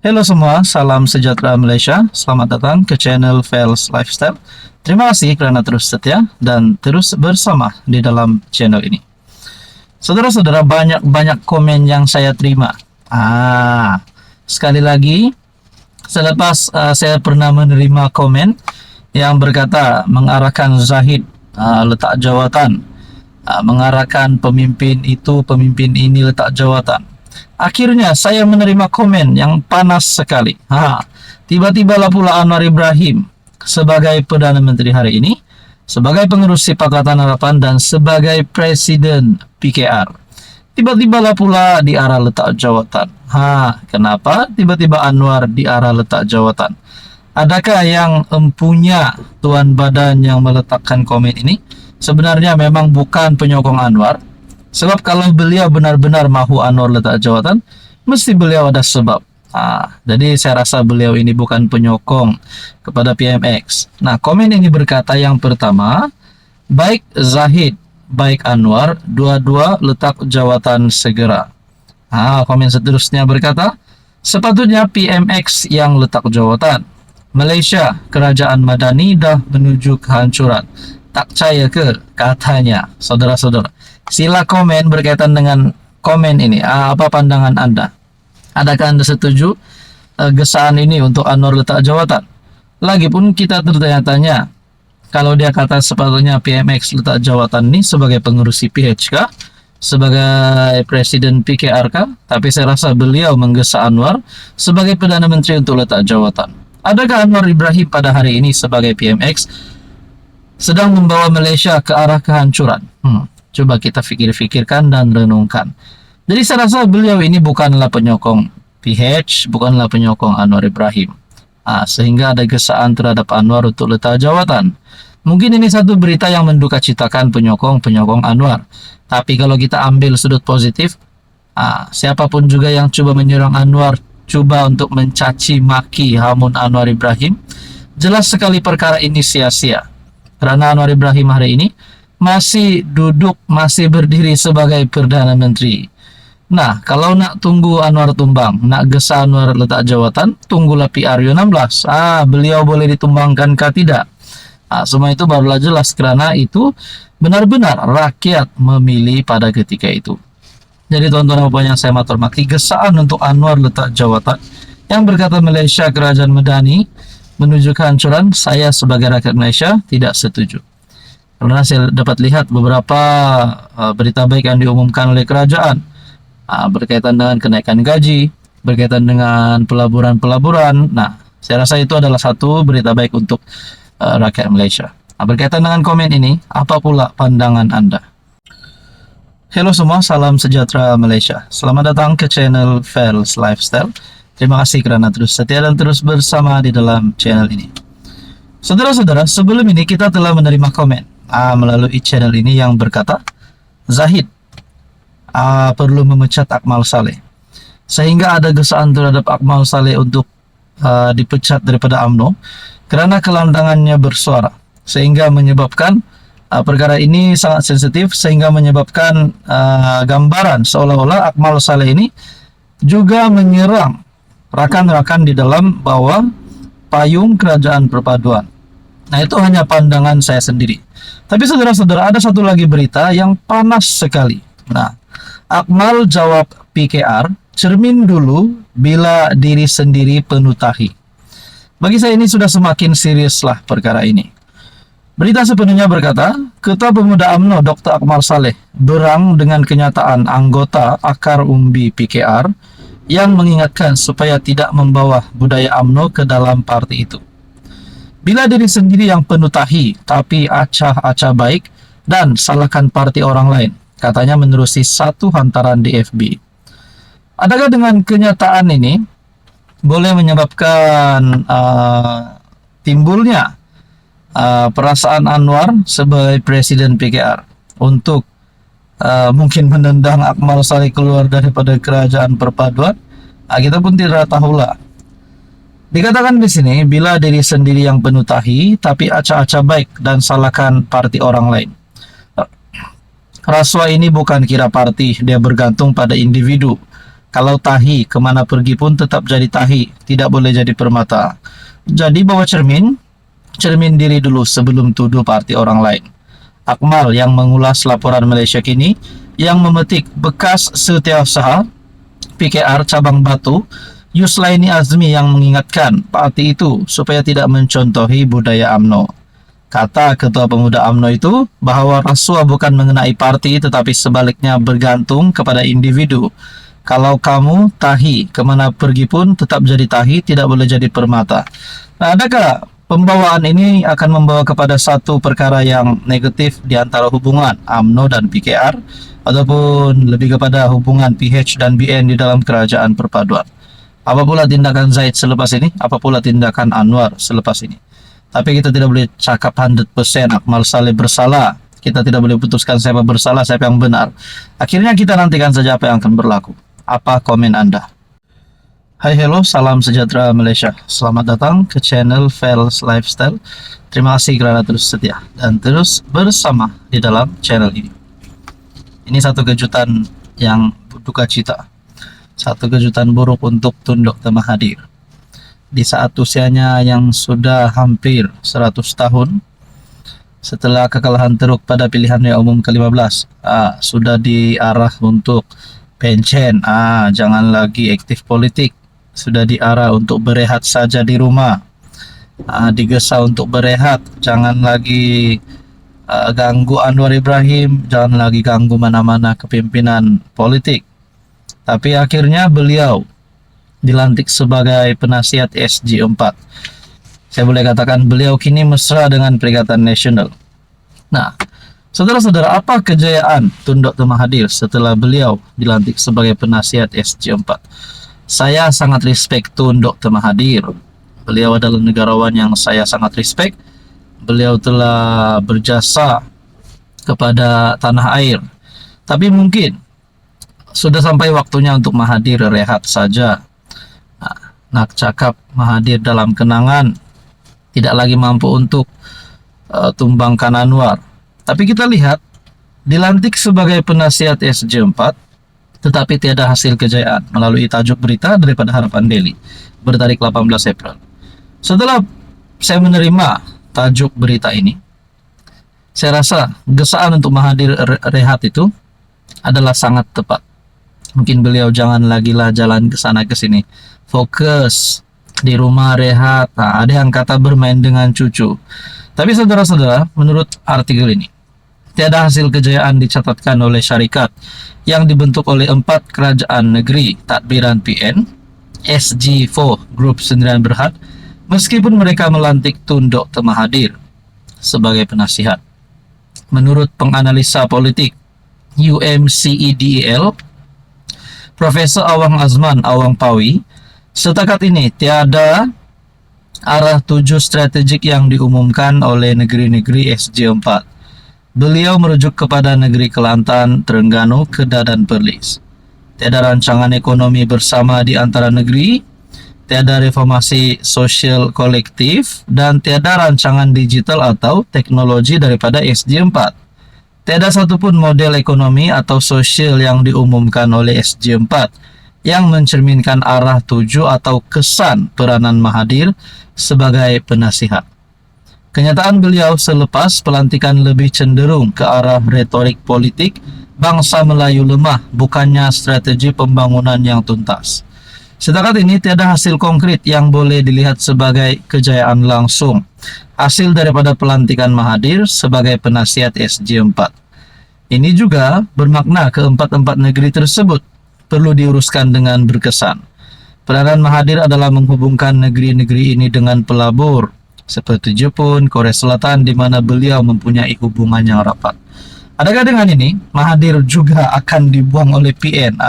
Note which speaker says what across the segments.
Speaker 1: Halo semua, salam sejahtera Malaysia. Selamat datang ke channel Fels Lifestyle. Terima kasih kerana terus setia dan terus bersama di dalam channel ini. Saudara-saudara, banyak komen yang saya terima. Sekali lagi, selepas saya pernah menerima komen yang berkata mengarahkan Zahid letak jawatan, mengarahkan pemimpin itu, pemimpin ini letak jawatan. Akhirnya saya menerima komen yang panas sekali. Tiba-tibalah pula Anwar Ibrahim sebagai Perdana Menteri hari ini, sebagai pengurus Pakatan Harapan dan sebagai Presiden PKR. Tiba-tibalah pula di arah letak jawatan. Kenapa tiba-tiba Anwar di arah letak jawatan? Adakah yang empunya tuan badan yang meletakkan komen ini sebenarnya memang bukan penyokong Anwar? Sebab kalau beliau benar-benar mahu Anwar letak jawatan, mesti beliau ada sebab. Jadi saya rasa beliau ini bukan penyokong kepada PMX. Nah, komen ini berkata yang pertama, baik Zahid, baik Anwar, dua-dua letak jawatan segera. Komen seterusnya berkata, sepatutnya PMX yang letak jawatan. Malaysia, kerajaan Madani dah menuju kehancuran. Tak percaya ke? Katanya, saudara-saudara. Sila komen berkaitan dengan komen ini. Apa pandangan Anda? Adakah Anda setuju gesaan ini untuk Anwar letak jawatan? Lagipun kita tertanya-tanya, kalau dia kata sepatutnya PMX letak jawatan ini sebagai pengurus PH kah? Sebagai Presiden PKR kah? Tapi saya rasa beliau menggesa Anwar sebagai Perdana Menteri untuk letak jawatan. Adakah Anwar Ibrahim pada hari ini sebagai PMX sedang membawa Malaysia ke arah kehancuran? Coba kita fikir-fikirkan dan renungkan. Jadi saya rasa beliau ini bukanlah penyokong PH, bukanlah penyokong Anwar Ibrahim. Sehingga ada gesaan terhadap Anwar untuk letak jawatan. Mungkin ini satu berita yang menduka citakan penyokong Anwar. Tapi kalau kita ambil sudut positif, siapapun juga yang coba menyerang Anwar, coba untuk mencaci maki hamun Anwar Ibrahim, jelas sekali perkara ini sia-sia. Karena Anwar Ibrahim hari ini masih duduk, masih berdiri sebagai Perdana Menteri. Nah, kalau nak tunggu Anwar tumbang, nak gesa Anwar letak jawatan, tunggulah PRU 16. Beliau boleh ditumbangkan kah tidak? Semua itu barulah jelas, karena itu benar-benar rakyat memilih pada ketika itu. Jadi tuan-tuan dan puan yang saya hormati, gesaan untuk Anwar letak jawatan yang berkata Malaysia kerajaan Madani menuju kehancuran, saya sebagai rakyat Malaysia tidak setuju. Karena saya dapat lihat beberapa berita baik yang diumumkan oleh kerajaan berkaitan dengan kenaikan gaji, berkaitan dengan pelaburan-pelaburan. Nah, saya rasa itu adalah satu berita baik untuk rakyat Malaysia. Berkaitan dengan komen ini, apa pula pandangan Anda? Halo semua, salam sejahtera Malaysia. Selamat datang ke channel Fels Lifestyle. Terima kasih kerana terus setia dan terus bersama di dalam channel ini. Saudara-saudara, sebelum ini kita telah menerima komen melalui channel ini yang berkata Zahid perlu memecat Akmal Saleh, sehingga ada gesaan terhadap Akmal Saleh untuk dipecat daripada UMNO kerana kelandangannya bersuara, sehingga menyebabkan perkara ini sangat sensitif, sehingga menyebabkan gambaran seolah-olah Akmal Saleh ini juga menyerang rakan-rakan di dalam bawah payung kerajaan perpaduan. Nah, itu hanya pandangan saya sendiri. Tapi saudara-saudara, ada satu lagi berita yang panas sekali. Nah, Akmal jawab PKR, cermin dulu bila diri sendiri penuh tahi. Bagi saya ini sudah semakin seriuslah perkara ini. Berita sepenuhnya berkata, Ketua Pemuda UMNO Dr. Akmal Saleh berang dengan kenyataan anggota akar umbi PKR yang mengingatkan supaya tidak membawa budaya UMNO ke dalam parti itu. Bila diri sendiri yang penuh tahi, tapi acah-acah baik dan salahkan parti orang lain, katanya menerusi satu hantaran di FB. Adakah dengan kenyataan ini boleh menyebabkan timbulnya perasaan Anwar sebagai Presiden PKR untuk mungkin menendang Akmal Saleh keluar daripada kerajaan perpaduan? Kita pun tidak tahulah. Dikatakan di sini, bila diri sendiri yang penuh tahi, tapi acah-acah baik dan salahkan parti orang lain. Rasuah ini bukan kira parti, dia bergantung pada individu. Kalau tahi, kemana pergi pun tetap jadi tahi, tidak boleh jadi permata. Jadi bawa cermin, cermin diri dulu sebelum tuduh parti orang lain. Akmal yang mengulas laporan Malaysia kini, yang memetik bekas setiausaha PKR cabang Batu, Yuslaini Azmi yang mengingatkan parti itu supaya tidak mencontohi budaya UMNO. Kata Ketua Pemuda UMNO itu bahwa rasuah bukan mengenai parti tetapi sebaliknya bergantung kepada individu. Kalau kamu tahi, kemana pergi pun tetap jadi tahi, tidak boleh jadi permata. Nah, adakah pembawaan ini akan membawa kepada satu perkara yang negatif di antara hubungan UMNO dan PKR, ataupun lebih kepada hubungan PH dan BN di dalam kerajaan perpaduan? Apa pula tindakan Zaid selepas ini? Apa pula tindakan Anwar selepas ini? Tapi kita tidak boleh cakap 100% Akmal Saleh bersalah. Kita tidak boleh putuskan siapa bersalah, siapa yang benar. Akhirnya kita nantikan saja apa yang akan berlaku. Apa komen Anda? Hai, hello, salam sejahtera Malaysia. Selamat datang ke channel Fels Lifestyle. Terima kasih kerana terus setia dan terus bersama di dalam channel ini. Ini satu kejutan yang duka cita. Satu kejutan buruk untuk Tun Dr. Mahathir. Di saat usianya yang sudah hampir 100 tahun, setelah kekalahan teruk pada pilihan raya umum ke-15, sudah diarah untuk pensiun, jangan lagi aktif politik, sudah diarah untuk berehat saja di rumah, digesa untuk berehat, jangan lagi ganggu Anwar Ibrahim, jangan lagi ganggu mana-mana kepimpinan politik. Tapi akhirnya beliau dilantik sebagai penasihat SG4. Saya boleh katakan beliau kini mesra dengan Perikatan Nasional. Nah, saudara-saudara, apa kejayaan Tun Dr. Mahathir setelah beliau dilantik sebagai penasihat SG4? Saya sangat respect Tun Dr. Mahathir. Beliau adalah negarawan yang saya sangat respect. Beliau telah berjasa kepada tanah air. Tapi mungkin sudah sampai waktunya untuk Mahathir rehat saja. Nak cakap Mahathir dalam kenangan, tidak lagi mampu untuk tumbangkan Anwar. Tapi kita lihat, dilantik sebagai penasihat SG4, tetapi tiada hasil kejayaan melalui tajuk berita daripada Harapan Daily bertarik 18 April. Setelah saya menerima tajuk berita ini, saya rasa gesaan untuk Mahathir rehat itu adalah sangat tepat. Mungkin beliau jangan lagi lah jalan ke sana ke sini, fokus di rumah rehat. Ada yang kata bermain dengan cucu. Tapi saudara-saudara, menurut artikel ini, tiada hasil kejayaan dicatatkan oleh syarikat yang dibentuk oleh 4 kerajaan negeri tadbiran PN, SG4 Group Sendirian Berhad, meskipun mereka melantik Tun Dr. Mahathir sebagai penasihat. Menurut penganalisa politik UMCEDEL, Profesor Awang Azman Awang Pawi, setakat ini tiada arah 7 strategik yang diumumkan oleh negeri-negeri SG4. Beliau merujuk kepada negeri Kelantan, Terengganu, Kedah dan Perlis. Tiada rancangan ekonomi bersama di antara negeri, tiada reformasi sosial kolektif, dan tiada rancangan digital atau teknologi daripada SG4. Tiada satupun model ekonomi atau sosial yang diumumkan oleh SG4 yang mencerminkan arah tuju atau kesan peranan Mahathir sebagai penasihat. Kenyataan beliau selepas pelantikan lebih cenderung ke arah retorik politik bangsa Melayu lemah, bukannya strategi pembangunan yang tuntas. Setakat ini tiada hasil konkret yang boleh dilihat sebagai kejayaan langsung hasil daripada pelantikan Mahathir sebagai penasihat SG4. Ini juga bermakna keempat-empat negeri tersebut perlu diuruskan dengan berkesan. Peranan Mahathir adalah menghubungkan negeri-negeri ini dengan pelabur seperti Jepun, Korea Selatan, di mana beliau mempunyai hubungan yang rapat. Adakah dengan ini Mahathir juga akan dibuang oleh PN?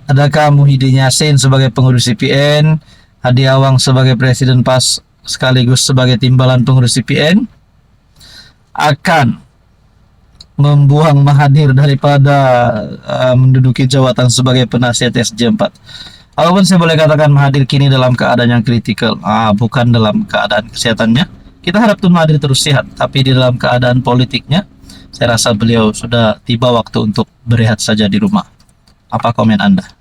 Speaker 1: Adakah Muhyiddin Yassin sebagai pengurus PN, Hadi Awang sebagai presiden PAS sekaligus sebagai timbalan pengurus PN akan membuang Mahathir daripada menduduki jawatan sebagai penasihat SG4? Walaupun saya boleh katakan Mahathir kini dalam keadaan yang kritikal, bukan dalam keadaan kesehatannya. Kita harap Tun Mahathir terus sehat, tapi di dalam keadaan politiknya, saya rasa beliau sudah tiba waktu untuk berehat saja di rumah. Apa komen Anda?